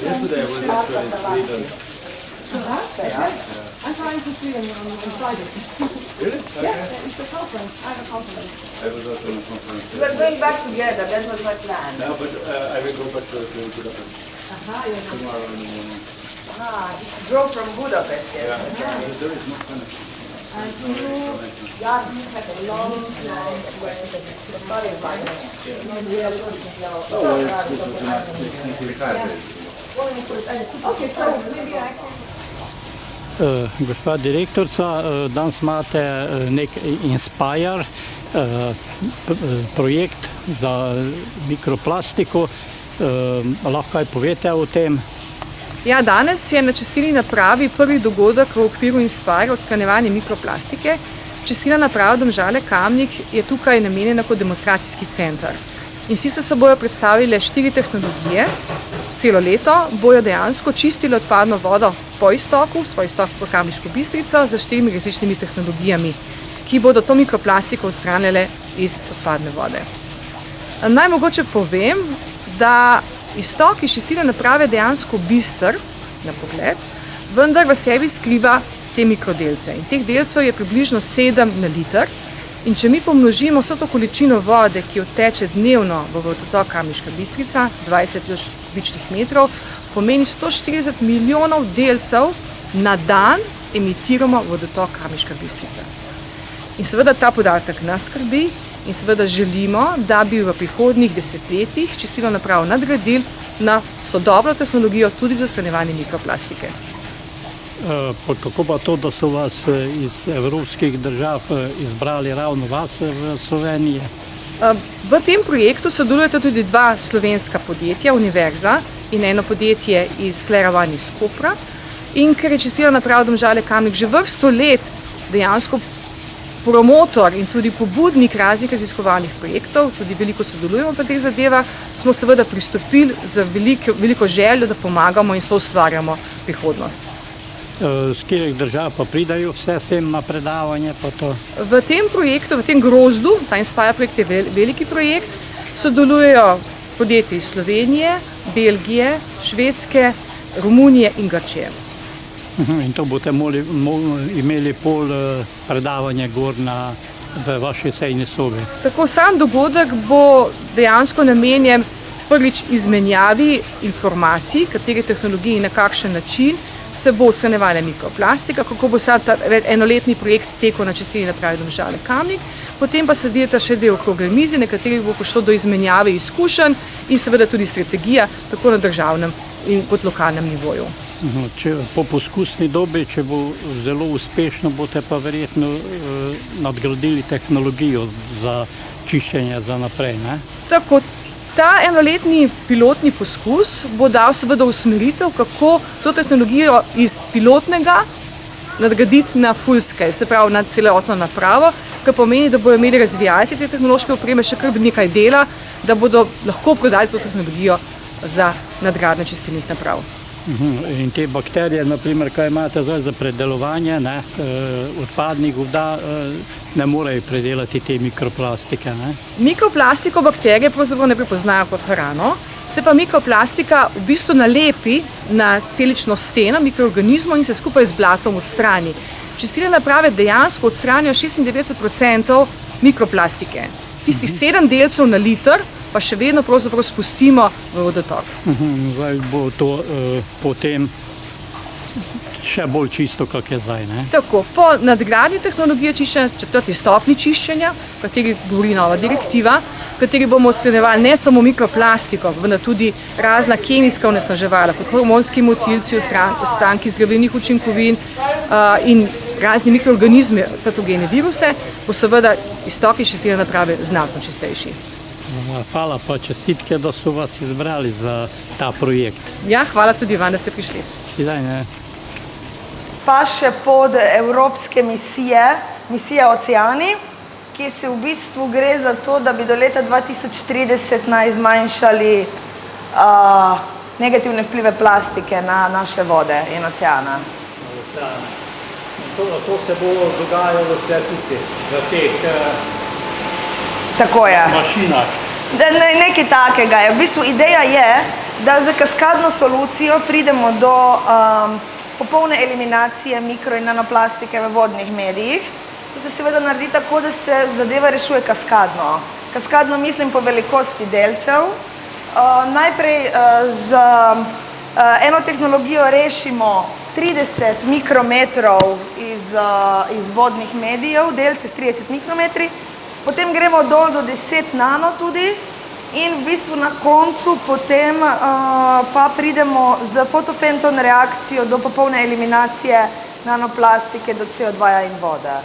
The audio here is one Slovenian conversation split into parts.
Yesterday I was actually in Sweden. I'm trying to see them on Friday. Really? Okay. Yeah, it's a conference. I have a conference. I was also in a conference. We're going back together, that was my plan. No, but I will go back to Budapest tomorrow in the morning. You drove from Budapest, yes. There is no connection. And you had a long night where the story about it. Okay, so maybe I can... Gospa direktorica, danes imate nek Inspire projekt za mikroplastiko. Lahko kaj povete o tem? Ja, danes je na čistilni napravi prvi dogodek v okviru Inspire odstranjevanje mikroplastike. Čistilna naprava Domžale Kamnik je tukaj namenjena kot demonstracijski center. In sicer se bojo predstavile 4 tehnologije. Celo leto bojo dejansko čistili odpadno vodo po iztoku, svoj istok v Kamniško Bistrico, z 4 različnimi tehnologijami, ki bodo to mikroplastiko odstranile iz odpadne vode. Naj mogoče povem, da iztok iz čistilne naprave je dejansko bister na pogled, vendar v sebi skriva te mikrodelce. In teh delcev je približno 7 na liter. In če mi pomnožimo vso to količino vode, ki odteče dnevno v vodotok Kamniška Bistrica, 20 kubičnih metrov, pomeni 140 milijonov delcev na dan emitiramo vodotok Kamniška Bistrica. In seveda ta podatek nas skrbi in seveda želimo, da bi v prihodnjih desetletjih čistilno napravo nadgradili na sodobno tehnologijo tudi za odstranjevanje mikroplastike. Kako pa to, da so vas iz evropskih držav izbrali ravno vas v Sloveniji? V tem projektu sodelujeta tudi 2 slovenska podjetja, Univerza in eno podjetje iz Kleravan iz Kopra. In ker je čistilna naprava Domžale Kamnik že vrsto let dejansko promotor in tudi pobudnik raznih raziskovalnih projektov, tudi veliko sodelujemo v teh zadevah, smo seveda pristopili z veliko željo, da pomagamo in soustvarjamo prihodnost. Z katerih držav pa pridajo vse sem na predavanje? V tem projektu, v tem grozdu, ta Inspire projekt je veliki projekt, sodelujejo podjetja iz Slovenije, Belgije, Švedske, Romunije in Grčije. In to boste imeli pol predavanja gor v vaši sejni sobi? Tako, sam dogodek bo dejansko namenjen prvič izmenjavi informacij, katere tehnologije in na kakšen način se bo odstranjevala mikroplastika, kako bo ta enoletni projekt tekel na čistilni napravi Domžale Kamnik, potem pa sledita še del okrogle mize, na katerih bo prišlo do izmenjave izkušenj in seveda tudi strategija, tako na državnem in kot lokalnem nivoju. Po poskusni dobi, če bo zelo uspešno, boste pa verjetno nadgradili tehnologijo za čiščenje za naprej, ne? Tako, ta enoletni pilotni poskus bo dal seveda usmeritev, kako to tehnologijo iz pilotnega nadgraditi na full scale, se pravi na celotno napravo, kar pomeni, da bodo imeli razvijalci te tehnološke opreme še kar nekaj dela, da bodo lahko prodali to tehnologijo za nadgradnje čistilnih naprav. In te bakterije, naprimer, kaj imate zdaj za predelovanje odpadnih voda, ne morejo predelati te mikroplastike, ne? Mikroplastiko bakterije pravzaprav ne prepoznajo kot hrano, se pa mikroplastika v bistvu nalepi na celično steno mikroorganizmov in se skupaj z blatom odstrani. Čistilne naprave dejansko odstranijo 96% mikroplastike. Tistih 7 delcev na liter pa še vedno pravzaprav spustimo v vodotok. Zdaj bo to potem še bolj čisto, kak je zdaj, ne? Tako, po nadgradnji tehnologije čiščenja, 4. stopnji čiščenja, v kateri govori nova direktiva, v kateri bomo odstranjevali ne samo mikroplastiko, vendar tudi razna kemijska onesnaževala, kot hormonski motilci, ostanki zdravilnih učinkovin in razni mikroorganizmi, patogene viruse, bo seveda iztok iz čistilne naprave znatno čistejši. Hvala pa čestitke, da so vas izbrali za ta projekt. Ja, hvala tudi vam, da ste prišli. Pa še pod evropske misije, misija Oceani, ki se v bistvu gre za to, da bi do leta 2030 naj zmanjšali negativne vplive plastike na naše vode in oceana. To se bo dogajalo vse tudi v teh Tako je. Mašinah. Nekaj takega je. V bistvu ideja je, da za kaskadno solucijo pridemo do popolne eliminacije mikro- in nanoplastike v vodnih medijih. To se seveda naredi tako, da se zadeva rešuje kaskadno. Kaskadno mislim po velikosti delcev. Najprej z eno tehnologijo rešimo 30 mikrometrov iz vodnih medijev, delce s 30 mikrometri, potem gremo dol do 10 nano tudi in v bistvu na koncu potem pa pridemo z fotofenton reakcijo do popolne eliminacije nanoplastike, do CO2 in vode.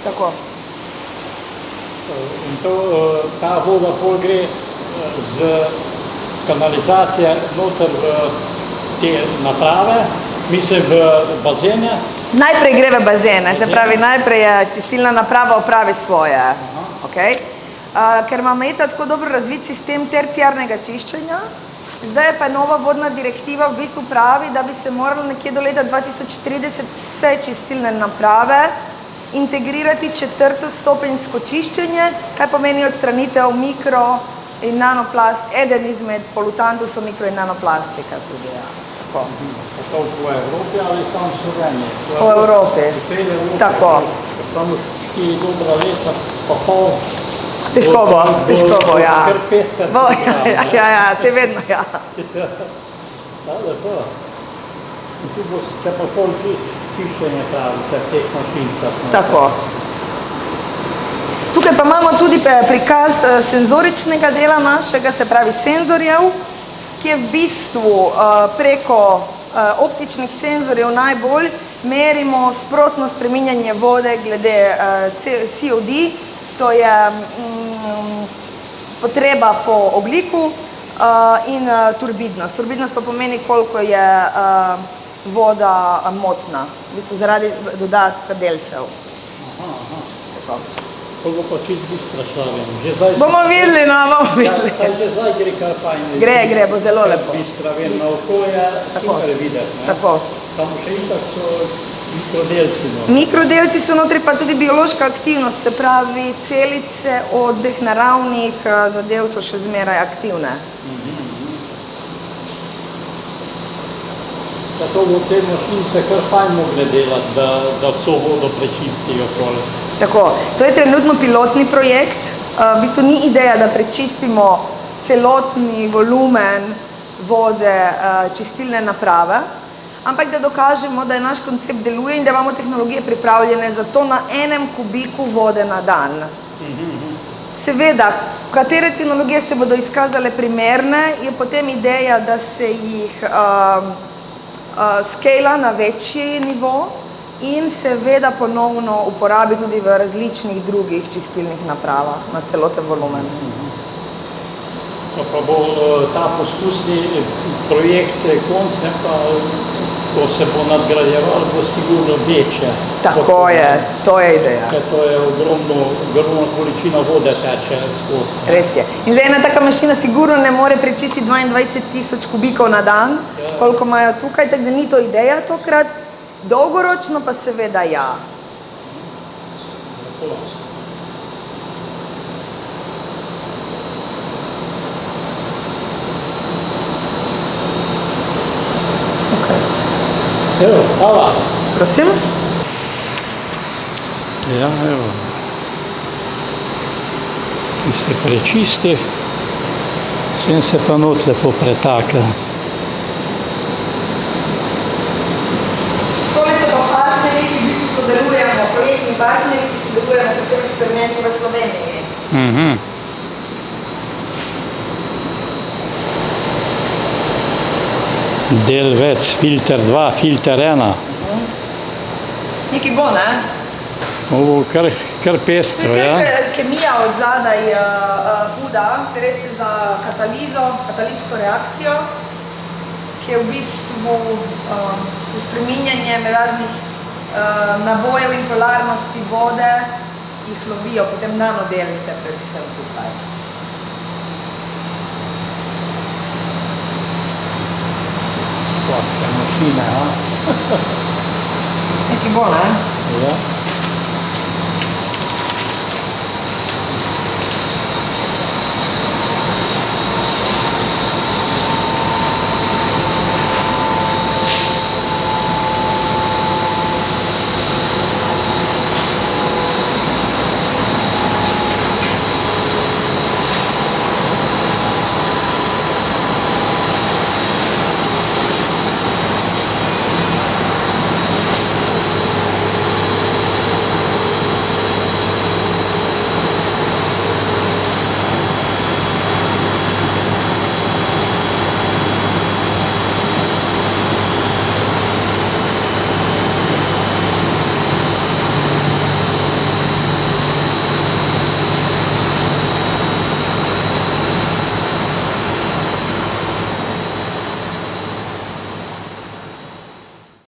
Tako. In ta voda pol gre z kanalizacije noter v te naprave, mislim v bazene. Najprej gre v bazene, se pravi, najprej je čistilna naprava opravi svoje. Okay. Ker imamo tako dobro razvit sistem terciarnega čiščenja, zdaj pa je nova vodna direktiva v bistvu pravi, da bi se moralo nekje do leta 2030 vse čistilne naprave integrirati četrtostopenjsko čiščenje, kaj pomeni odstranitev mikro- in nanoplast. Eden izmed polutantov so mikro- in nanoplastika tudi. Ja. Tako. To po Evropi ali samo v Sloveniji? Po Evropi. Tako. Samo 4 dobra leta, pa pol. Težko bo, ja. Kar pester. Ja, se vedno, ja. Da, lepo. In tu bo, če pa pol čiščenje pravite v teh mašincah. Tako. Tukaj pa imamo tudi prikaz senzoričnega dela našega, se pravi senzorjev, ki je v bistvu preko optičnih senzorjev najbolj merimo sprotno spreminjanje vode glede COD, to je potreba po ogljiku in turbidnost. Turbidnost pa pomeni, koliko je voda motna, v bistvu zaradi dodatka delcev. Koliko pa čist bistra šlavim? Bomo videli, bomo videli. Že zdaj gre kar fajn. Gre, bo zelo lepo. Bistra, vem, na oko je super videti. Tako. Samo še itak so mikrodelci. Mikrodelci so notri pa tudi biološka aktivnost, se pravi celice od teh naravnih zadev so še zmeraj aktivne. Zato bo te mašince kar fajn mogle delati, da vso vodo prečistijo tole. Tako, to je trenutno pilotni projekt. V bistvu ni ideja, da prečistimo celotni volumen vode čistilne naprave, ampak da dokažemo, da je naš koncept deluje in da imamo tehnologije pripravljene za to na enem kubiku vode na dan. Seveda, katere tehnologije se bodo izkazale primerne, je potem ideja, da se jih skala na večji nivo in seveda ponovno uporabi tudi v različnih drugih čistilnih napravah na celoten volumen. Pa bo ta poskusni projekt konc, pa ko se bo nadgrajeval, bo sigurno večja. Tako je, to je ideja. Ker to je ogromna količina vode teče skozi. Res je. In zdaj ena taka mašina sigurno ne more prečistiti 22.000 kubikov na dan, koliko imajo tukaj, tako da ni to ideja tokrat. Dolgoročno pa seveda ja. Evo, hvala. Prosim? Ja, evo. Ki se prečisti, sem se pa not lepo pretaka. Tole so pa partnerji, ki v bistvu sodelujemo, projektni partnerji, ki sodelujemo pri tem eksperimentu v Sloveniji. Del več, filter 2, filter 1. Nekaj bo, ne? Ovo kar pestro, ja. Kemija od zadaj huda, gre se za katalizo, katalitsko reakcijo, ki je v bistvu z spreminjanjem raznih nabojev in polarnosti vode, jih lovijo potem nanodelce predvsem tukaj. Mašine, ja. Nekaj bo, ne? Ja.